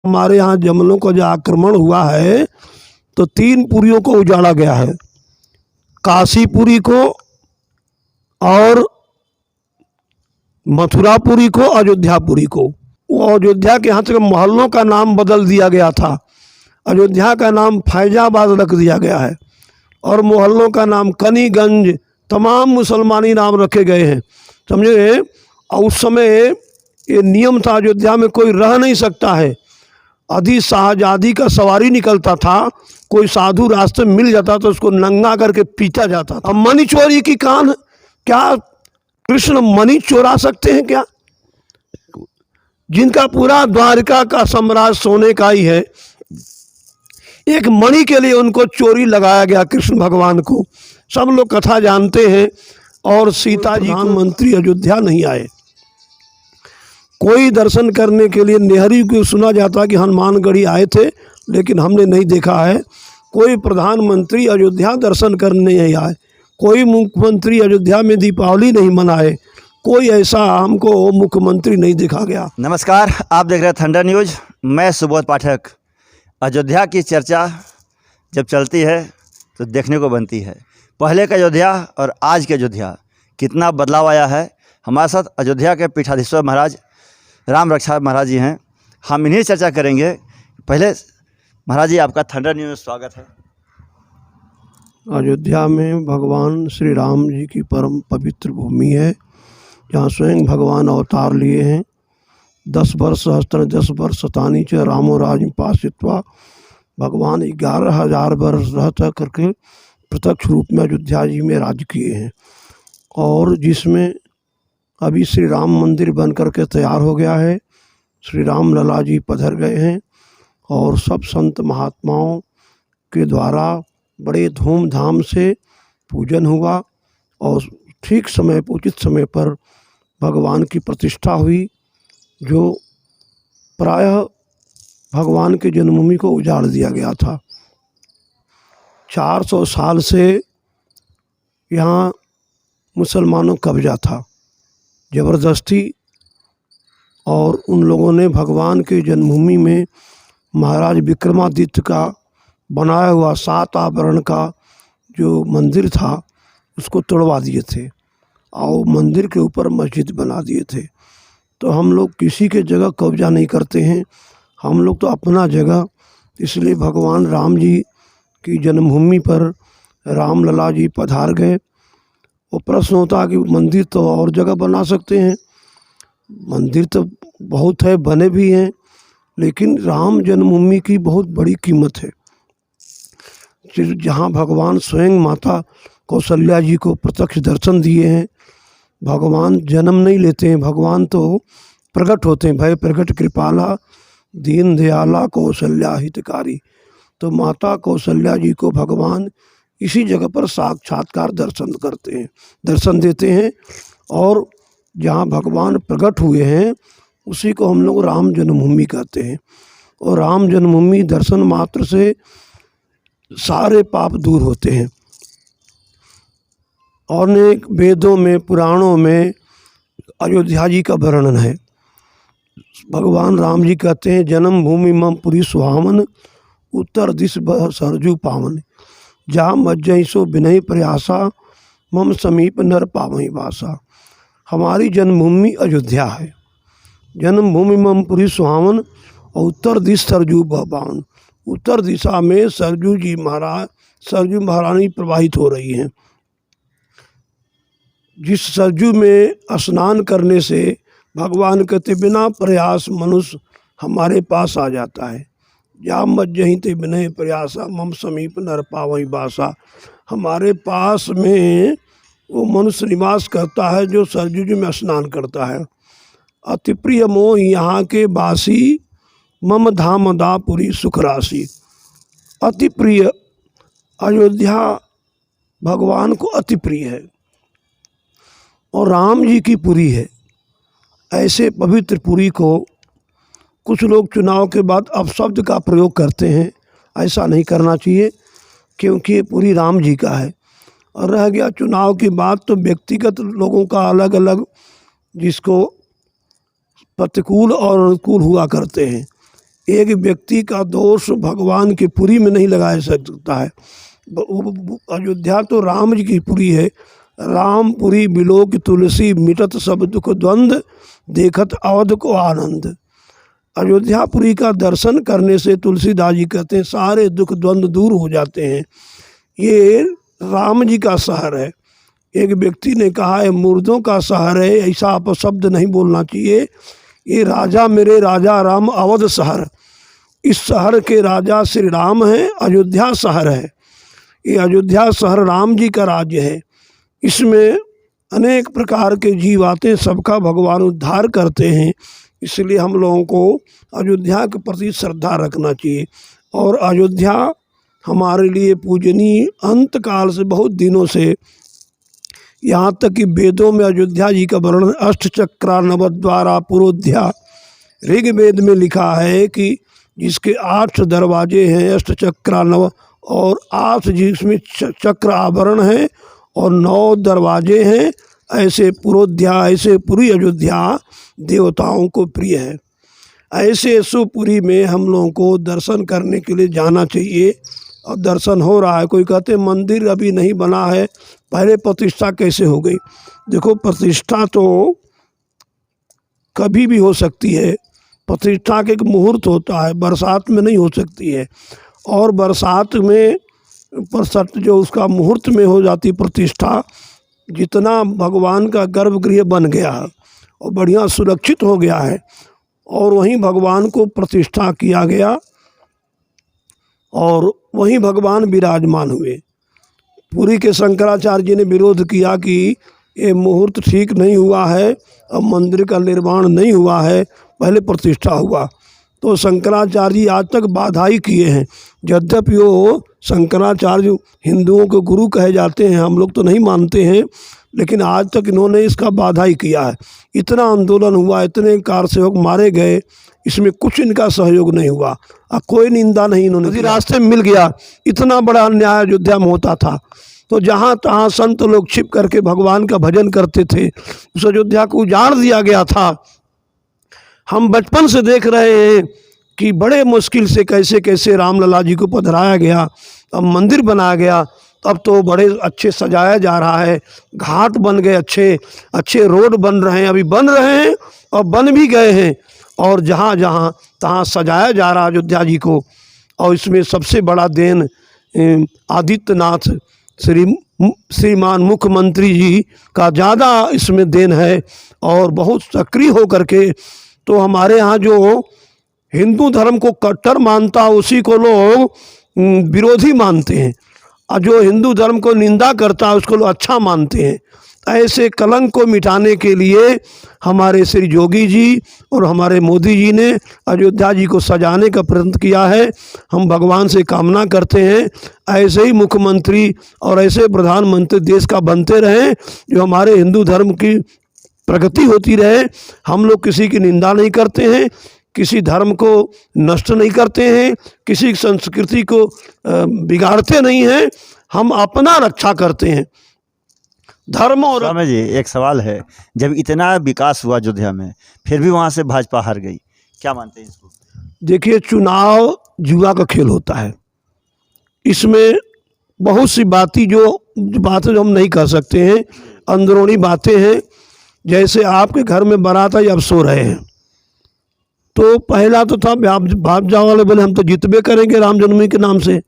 हमारे यहाँ जमलों का जो आक्रमण हुआ है तो 3 पुरियों को उजाड़ा गया है, काशीपुरी को और मथुरापुरी को, अयोध्यापुरी को। वो अयोध्या के यहाँ तक मोहल्लों का नाम बदल दिया गया था। अयोध्या का नाम फैजाबाद रख दिया गया है और मोहल्लों का नाम कनीगंज, तमाम मुसलमानी नाम रखे गए हैं, समझे। और उस समय ये नियम था, अयोध्या में कोई रह नहीं सकता है। आदि शाहजादी का सवारी निकलता था, कोई साधु रास्ते में मिल जाता तो उसको नंगा करके पीटा जाता था। अब मणि चोरी की कान, क्या कृष्ण मणि चोरा सकते हैं क्या? जिनका पूरा द्वारका का साम्राज्य सोने का ही है, एक मणि के लिए उनको चोरी लगाया गया कृष्ण भगवान को। सब लोग कथा जानते हैं। और सीता जी प्रधानमंत्री अयोध्या नहीं आए। कोई दर्शन करने के लिए नेहरू को सुना जाता कि हनुमानगढ़ी आए थे, लेकिन हमने नहीं देखा है कोई प्रधानमंत्री अयोध्या दर्शन करने नहीं आए, कोई मुख्यमंत्री अयोध्या में दीपावली नहीं मनाए, कोई ऐसा हमको मुख्यमंत्री नहीं देखा गया। नमस्कार, आप देख रहे हैं थंडर न्यूज। मैं सुबोध पाठक। अयोध्या की चर्चा जब चलती है तो देखने को बनती है पहले का अयोध्या और आज के अयोध्या, कितना बदलाव आया है। हमारे साथ अयोध्या के पीठाधीश्वर महाराज राम रक्षा महाराज जी हैं, हम इन्हीं चर्चा करेंगे। पहले महाराज जी, आपका थंडर न्यूज में स्वागत है। अयोध्या में भगवान श्री राम जी की परम पवित्र भूमि है, जहाँ स्वयं भगवान अवतार लिए हैं। 10 वर्ष सहस्त्र 10 वर्ष शतानी च रामो राज पासित्वा, भगवान 11,000 वर्ष रहता करके प्रत्यक्ष रूप में अयोध्या जी में राज किए हैं। और जिसमें अभी श्री राम मंदिर बन करके तैयार हो गया है। श्री राम लला जी पधर गए हैं और सब संत महात्माओं के द्वारा बड़े धूमधाम से पूजन हुआ और ठीक समय पर, उचित समय पर भगवान की प्रतिष्ठा हुई, जो प्रायः भगवान के जन्मभूमि को उजाड़ दिया गया था। 400 साल से यहाँ मुसलमानों का कब्जा था ज़बरदस्ती, और उन लोगों ने भगवान के जन्मभूमि में महाराज विक्रमादित्य का बनाया हुआ 7 आवरण का जो मंदिर था उसको तोड़वा दिए थे और मंदिर के ऊपर मस्जिद बना दिए थे। तो हम लोग किसी के जगह कब्जा नहीं करते हैं, हम लोग तो अपना जगह। इसलिए भगवान राम जी की जन्मभूमि पर रामलला जी पधार गए। वो प्रश्न होता है कि मंदिर तो और जगह बना सकते हैं, मंदिर तो बहुत है, बने भी हैं, लेकिन राम जन्मभूमि की बहुत बड़ी कीमत है। जहाँ भगवान स्वयं माता कौशल्या जी को प्रत्यक्ष दर्शन दिए हैं। भगवान जन्म नहीं लेते हैं, भगवान तो प्रकट होते हैं। भय प्रकट कृपाला दीन दयाला कौशल्या हितकारी। तो माता कौशल्या जी को भगवान इसी जगह पर साक्षात्कार दर्शन देते हैं। और जहाँ भगवान प्रकट हुए हैं उसी को हम लोग राम जन्मभूमि कहते हैं। और राम जन्मभूमि दर्शन मात्र से सारे पाप दूर होते हैं। और अनेक वेदों में, पुराणों में अयोध्या जी का वर्णन है। भगवान राम जी कहते हैं, जन्मभूमि मम पुरी सुहावन, उत्तर दिश सरजू पावन, जहाँ मज्जई सो विनय प्रयासा, मम समीप नर पावई वासा। हमारी जन्मभूमि अयोध्या है। जन्मभूमि मम पुरी सुहावन और उत्तर दिश सरजू पावन। उत्तर दिशा में सरजू महारानी प्रवाहित हो रही हैं। जिस सरजू में स्नान करने से भगवान कहते बिना प्रयास मनुष्य हमारे पास आ जाता है। जा मज्जही ते विनय प्रयासा, मम समीप नर पावई बासा। हमारे पास में वो मनुष्य निवास करता है जो सरजू जी में स्नान करता है। अति प्रिय मोह यहाँ के बासी, मम धाम दापुरी सुख राशि। अति प्रिय अयोध्या भगवान को अति प्रिय है और राम जी की पुरी है। ऐसे पवित्र पुरी को कुछ लोग चुनाव के बाद अपशब्द का प्रयोग करते हैं। ऐसा नहीं करना चाहिए, क्योंकि ये पुरी राम जी का है। और रह गया चुनाव की बात, तो व्यक्तिगत लोगों का अलग अलग, जिसको प्रतिकूल और अनुकूल हुआ करते हैं। एक व्यक्ति का दोष भगवान की पुरी में नहीं लगाया सकता है। अयोध्या तो राम जी की पुरी है। रामपुरी बिलोक तुलसी मिटत सब दुख द्वंद, देखत अवध को आनंद। अयोध्यापुरी का दर्शन करने से तुलसीदास जी कहते हैं सारे दुख द्वंद दूर हो जाते हैं। ये राम जी का शहर है। एक व्यक्ति ने कहा है मुर्दों का शहर है, ऐसा अपशब्द नहीं बोलना चाहिए। ये राजा मेरे राजा राम अवध शहर, इस शहर के राजा श्री राम हैं। अयोध्या शहर है, ये अयोध्या शहर राम जी का राज्य है। इसमें अनेक प्रकार के जीव आते हैं, सबका भगवान उद्धार करते हैं। इसलिए हम लोगों को अयोध्या के प्रति श्रद्धा रखना चाहिए। और अयोध्या हमारे लिए पूजनीय, अंत काल से बहुत दिनों से, यहाँ तक कि वेदों में अयोध्या जी का वर्णन अष्टचक्रा नवद्वारा पुरोध्या, ऋग्वेद में लिखा है कि जिसके 8 दरवाजे हैं, अष्टचक्रा नव, और 8 जिसमें चक्र आवरण है और 9 दरवाजे हैं, ऐसे पुरोध्या, ऐसे पूरी अयोध्या देवताओं को प्रिय है। ऐसे शिवपुरी में हम लोगों को दर्शन करने के लिए जाना चाहिए। और दर्शन हो रहा है। कोई कहते मंदिर अभी नहीं बना है, पहले प्रतिष्ठा कैसे हो गई? देखो, प्रतिष्ठा तो कभी भी हो सकती है। प्रतिष्ठा का एक मुहूर्त होता है, बरसात में नहीं हो सकती है। और बरसात में जो उसका मुहूर्त में हो जाती प्रतिष्ठा, जितना भगवान का गर्भगृह बन गया है और बढ़िया सुरक्षित हो गया है, और वहीं भगवान को प्रतिष्ठा किया गया और वहीं भगवान विराजमान हुए। पुरी के शंकराचार्य जी ने विरोध किया कि ये मुहूर्त ठीक नहीं हुआ है, अब मंदिर का निर्माण नहीं हुआ है, पहले प्रतिष्ठा हुआ। तो शंकराचार्य जी आज तक बाधा ही किए हैं। यद्यपि वो शंकराचार्य हिंदुओं के गुरु कहे जाते हैं, हम लोग तो नहीं मानते हैं, लेकिन आज तक इन्होंने इसका बाधा ही किया है। इतना आंदोलन हुआ, इतने कारसेवक मारे गए, इसमें कुछ इनका सहयोग नहीं हुआ। अब कोई निंदा नहीं इन्होंने, रास्ते में मिल गया। इतना बड़ा अन्याय अयोध्या में होता था, तो जहाँ तहाँ संत लोग छिप करके भगवान का भजन करते थे। उस अयोध्या को उजाड़ दिया गया था। हम बचपन से देख रहे हैं कि बड़े मुश्किल से कैसे कैसे रामलला जी को पधराया गया, अब मंदिर बनाया गया, अब तो बड़े अच्छे सजाया जा रहा है। घाट बन गए, अच्छे अच्छे रोड बन रहे हैं, अभी बन रहे हैं और बन भी गए हैं। और जहाँ जहाँ तहाँ सजाया जा रहा है अयोध्या जी को। और इसमें सबसे बड़ा देन आदित्यनाथ श्रीमान मुख्यमंत्री जी का ज़्यादा इसमें देन है। और बहुत सक्रिय हो करके, तो हमारे यहाँ जो हिंदू धर्म को कट्टर मानता उसी को लोग विरोधी मानते हैं, और जो हिंदू धर्म को निंदा करता है उसको लोग अच्छा मानते हैं। ऐसे कलंक को मिटाने के लिए हमारे श्री योगी जी और हमारे मोदी जी ने अयोध्या जी को सजाने का प्रयत्न किया है। हम भगवान से कामना करते हैं ऐसे ही मुख्यमंत्री और ऐसे प्रधानमंत्री देश का बनते रहें, जो हमारे हिंदू धर्म की प्रगति होती रहे। हम लोग किसी की निंदा नहीं करते हैं, किसी धर्म को नष्ट नहीं करते हैं, किसी संस्कृति को बिगाड़ते नहीं हैं, हम अपना रक्षा करते हैं। धर्म और स्वामी जी, एक सवाल है, जब इतना विकास हुआ अयोध्या में, फिर भी वहाँ से भाजपा हार गई, क्या मानते हैं इसको? देखिए, चुनाव जुआ का खेल होता है। इसमें बहुत सी बातें जो हम नहीं कर सकते हैं, अंदरूनी बातें हैं। जैसे आपके घर में बारात आई, अब सो रहे हैं, तो पहला तो था भाजपा वाले बोले हम तो जीतबे करेंगे राम जन्मभूमि के नाम से।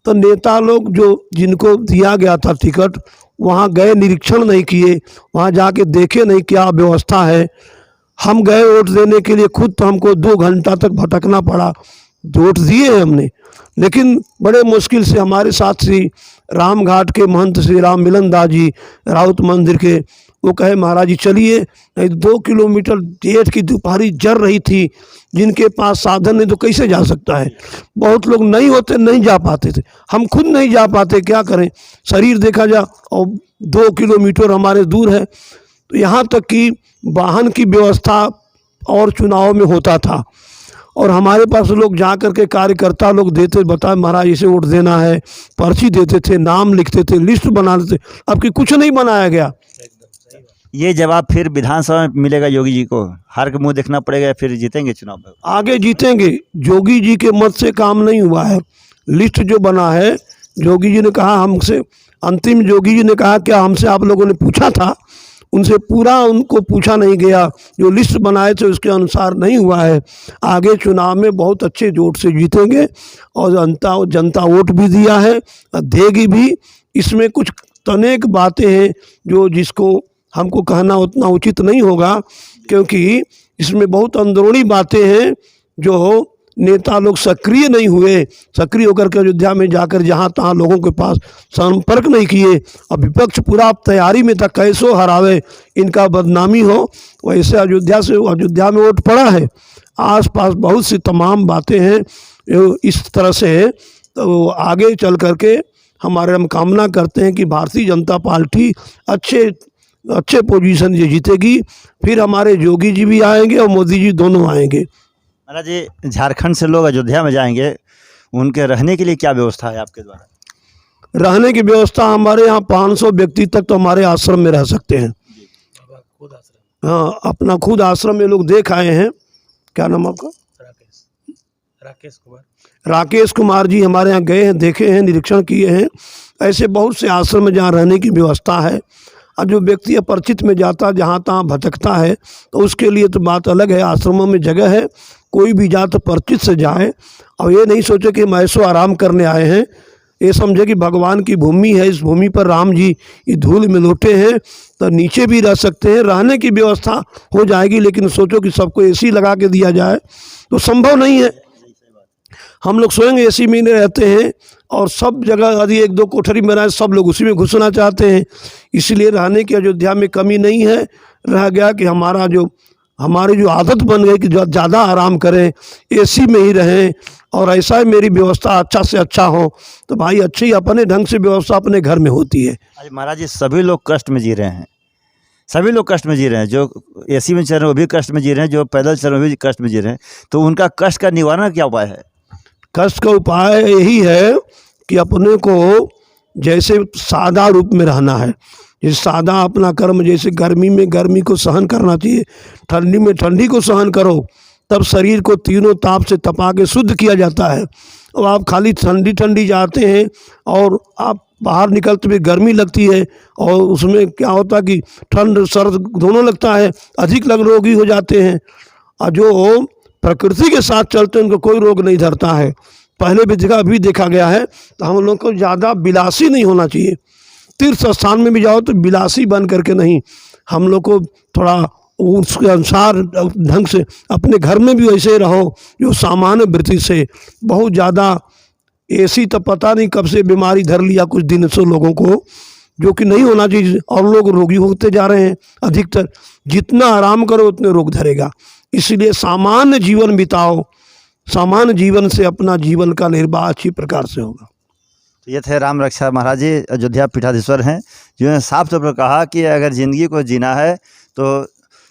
तो नेता लोग जो जिनको दिया गया था टिकट, वहाँ गए, निरीक्षण नहीं किए, वहाँ जाके देखे नहीं क्या व्यवस्था है। हम गए वोट देने के लिए, खुद तो हमको 2 घंटा तक भटकना पड़ा। वोट दिए हैं हमने, लेकिन बड़े मुश्किल से हमारे साथ श्री रामघाट के महंत श्री राम मिलन दास जी राउत मंदिर के, वो कहे महाराज जी चलिए, नहीं 2 किलोमीटर जेठ की दोपहरी जर रही थी, जिनके पास साधन नहीं तो कैसे जा सकता है। बहुत लोग नहीं होते, नहीं जा पाते थे, हम खुद नहीं जा पाते, क्या करें, शरीर देखा जा, और 2 किलोमीटर हमारे दूर है। तो यहाँ तक कि वाहन की व्यवस्था और चुनाव में होता था, और हमारे पास लोग जा कर के कार्यकर्ता लोग देते, बताए महाराज इसे वोट देना है, पर्ची देते थे, नाम लिखते थे, लिस्ट बनाते थे। अब कि कुछ नहीं बनाया गया, ये जवाब फिर विधानसभा में मिलेगा योगी जी को? हार के मुंह देखना पड़ेगा या फिर जीतेंगे चुनाव में? आगे जीतेंगे। योगी जी के मत से काम नहीं हुआ है। लिस्ट जो बना है, योगी जी ने कहा हमसे, अंतिम योगी जी ने कहा क्या हमसे आप लोगों ने पूछा था? उनसे पूरा उनको पूछा नहीं गया। जो लिस्ट बनाए थे उसके अनुसार नहीं हुआ है। आगे चुनाव में बहुत अच्छे जोर से जीतेंगे और जनता वोट भी दिया है, देगी भी। इसमें कुछ अनेक बातें हैं जो जिसको हमको कहना उतना उचित नहीं होगा, क्योंकि इसमें बहुत अंदरूनी बातें हैं जो नेता लोग सक्रिय नहीं हुए, सक्रिय होकर के अयोध्या में जाकर जहाँ तहाँ लोगों के पास संपर्क नहीं किए। अब विपक्ष पूरा तैयारी में था कैसो हरावे, इनका बदनामी हो। वैसे अयोध्या में वोट पड़ा है। आसपास बहुत सी तमाम बातें हैं इस तरह से। तो आगे चल करके हम कामना करते हैं कि भारतीय जनता पार्टी अच्छे पोजीशन से जीतेगी। फिर हमारे योगी जी भी आएंगे और मोदी जी दोनों आएंगे। महाराज जी, झारखंड से लोग अयोध्या में जाएंगे, उनके रहने के लिए क्या व्यवस्था है आपके द्वारा? रहने की व्यवस्था हमारे यहाँ 500 व्यक्ति तक तो हमारे आश्रम में रह सकते हैं। हाँ, अपना खुद आश्रम में लोग देख आए हैं। क्या नाम आपका? राकेश कुमार जी हमारे यहाँ गए हैं, देखे हैं, निरीक्षण किए हैं। ऐसे बहुत से आश्रम में जहाँ रहने की व्यवस्था है। और जो व्यक्ति अपरिचित में जाता, जहाँ तहाँ भटकता है, तो उसके लिए तो बात अलग है। आश्रमों में जगह है, कोई भी जाए तो परिचित से जाए। और ये नहीं सोचे कि हम ऐसो आराम करने आए हैं। ये समझे कि भगवान की भूमि है, इस भूमि पर राम जी ये धूल में लौटे हैं, तो नीचे भी रह सकते हैं। रहने की व्यवस्था हो जाएगी, लेकिन सोचो कि सबको एसी लगा के दिया जाए तो संभव नहीं है। हम लोग स्वयं एसी में रहते हैं और सब जगह यदि एक दो कोठरी में रहे, सब लोग उसी में घुसना चाहते हैं। इसलिए रहने की अयोध्या में कमी नहीं है। रह गया कि हमारी जो आदत बन गई कि जो ज़्यादा आराम करें, एसी में ही रहें, और ऐसा है मेरी व्यवस्था अच्छा से अच्छा हो। तो भाई अच्छी अपने ढंग से व्यवस्था अपने घर में होती है। आज महाराज जी, सभी लोग कष्ट में जी रहे हैं, सभी लोग कष्ट में जी रहे हैं। जो एसी में चल रहे हैं वो भी कष्ट में जी रहे हैं, जो पैदल चल रहे हैं वो भी कष्ट में जी रहे हैं। तो उनका कष्ट का निवारण क्या उपाय है? कष्ट का उपाय यही है कि अपने को जैसे सादा रूप में रहना है। जैसे सादा अपना कर्म, जैसे गर्मी में गर्मी को सहन करना चाहिए, ठंडी में ठंडी को सहन करो, तब शरीर को तीनों ताप से तपा के शुद्ध किया जाता है। और आप खाली ठंडी ठंडी जाते हैं और आप बाहर निकलते हुए गर्मी लगती है, और उसमें क्या होता है कि ठंड सर्द दोनों लगता है, अधिक रोगी हो जाते हैं। और जो प्रकृति के साथ चलते हैं उनको कोई रोग नहीं धरता है। पहले भी देखा गया है। तो हम लोग को ज़्यादा बिलासी नहीं होना चाहिए। तीर्थ स्थान में भी जाओ तो बिलासी बन करके नहीं, हम लोग को थोड़ा उसके अनुसार ढंग से अपने घर में भी वैसे रहो जो सामान्य वृत्ति से। बहुत ज़्यादा एसी तो पता नहीं कब से बीमारी धर लिया कुछ दिन से लोगों को, जो कि नहीं होना चाहिए, और लोग रोगी होते जा रहे हैं। अधिकतर जितना आराम करो उतने रोग धरेगा। इसलिए सामान्य जीवन बिताओ, सामान्य जीवन से अपना जीवन का निर्वाह अच्छी प्रकार से होगा। तो ये थे राम रक्षा महाराज जी, अयोध्या पीठाधीश्वर हैं, जिन्होंने साफ तौर पर कहा कि अगर ज़िंदगी को जीना है तो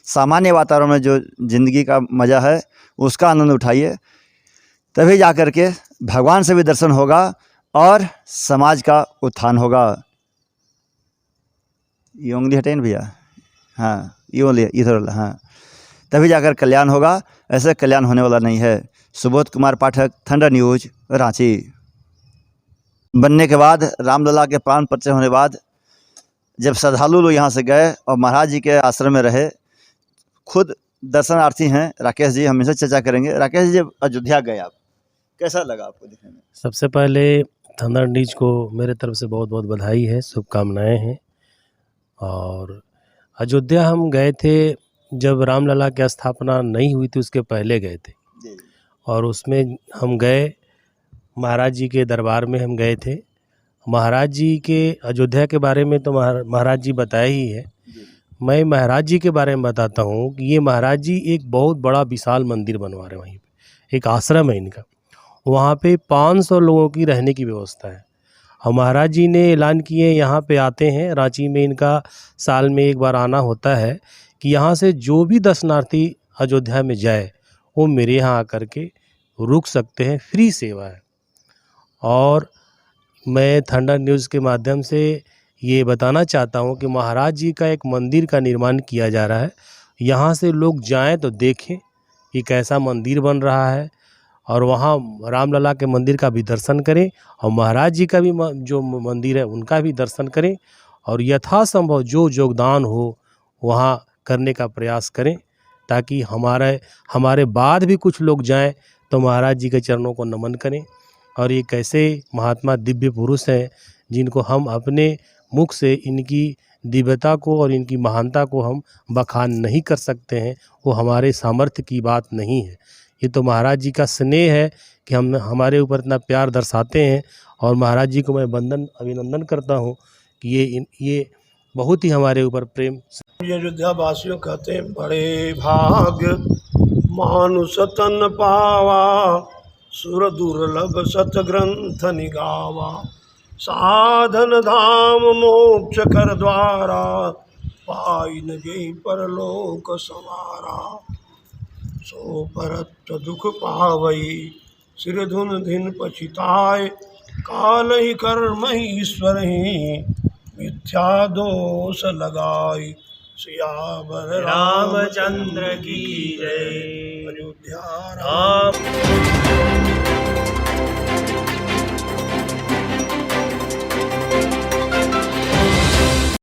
सामान्य वातावरण में जो ज़िंदगी का मज़ा है उसका आनंद उठाइए, तभी जा कर के भगवान से भी दर्शन होगा और समाज का उत्थान होगा। ये उंगली हटें भैया, हाँ ये उंगली इधर, हाँ, तभी जाकर कल्याण होगा। ऐसे कल्याण होने वाला नहीं है। Subodh Kumar Pathak, thunder news, Ranchi. बनने के बाद, रामलला के प्राण प्रतिष्ठा होने बाद, जब श्रद्धालु लोग यहाँ से गए और महाराज जी के आश्रम में रहे, खुद दर्शनार्थी हैं राकेश जी, हम इनसे चर्चा करेंगे। राकेश जी, जब अयोध्या गए आप, कैसा लगा आपको देखने में? सबसे पहले थंडर न्यूज को मेरे तरफ से बहुत बहुत बधाई है, शुभकामनाएं हैं। और अयोध्या हम गए थे जब रामलला की स्थापना नहीं हुई थी, उसके पहले गए थे। और उसमें हम गए, महाराज जी के दरबार में हम गए थे। महाराज जी के अयोध्या के बारे में तो महाराज जी बताया ही है। मैं महाराज जी के बारे में बताता हूँ कि ये महाराज जी एक बहुत बड़ा विशाल मंदिर बनवा रहे हैं। वहीं पे एक आश्रम है इनका, वहाँ पे 500 लोगों की रहने की व्यवस्था है। और महाराज जी ने ऐलान किए यहाँ पे आते हैं, रांची में इनका साल में एक बार आना होता है, कि यहाँ से जो भी दर्शनार्थी अयोध्या में जाए वो मेरे यहाँ आकर के रुक सकते हैं, फ्री सेवा है। और मैं थंडर न्यूज़ के माध्यम से ये बताना चाहता हूँ कि महाराज जी का एक मंदिर का निर्माण किया जा रहा है। यहाँ से लोग जाएं तो देखें कि कैसा मंदिर बन रहा है, और वहाँ रामलला के मंदिर का भी दर्शन करें और महाराज जी का भी जो मंदिर है उनका भी दर्शन करें, और यथासंभव जो योगदान हो वहाँ करने का प्रयास करें, ताकि हमारे बाद भी कुछ लोग जाएं तो महाराज जी के चरणों को नमन करें। और ये कैसे महात्मा दिव्य पुरुष हैं जिनको हम अपने मुख से इनकी दिव्यता को और इनकी महानता को हम बखान नहीं कर सकते हैं, वो हमारे सामर्थ्य की बात नहीं है। ये तो महाराज जी का स्नेह है कि हम हमारे ऊपर इतना प्यार दर्शाते हैं, और महाराज जी को मैं अभिनंदन करता हूँ कि ये बहुत ही हमारे ऊपर प्रेम। ये अयोध्या वासियों कहते हैं बड़े भाग मानुष तन पावा, सुर दुर्लभ सत ग्रंथ निगावा, साधन धाम मोक्ष कर द्वारा, पाई न गई परलोक सवारा, सो परत दुख पावई, सिर धुन धिन पछिताय, काल ही कर्म ही ईश्वर ही, मिथ्या दोष लगाई, सियावर रामचंद्र की जय। अयोध्या राम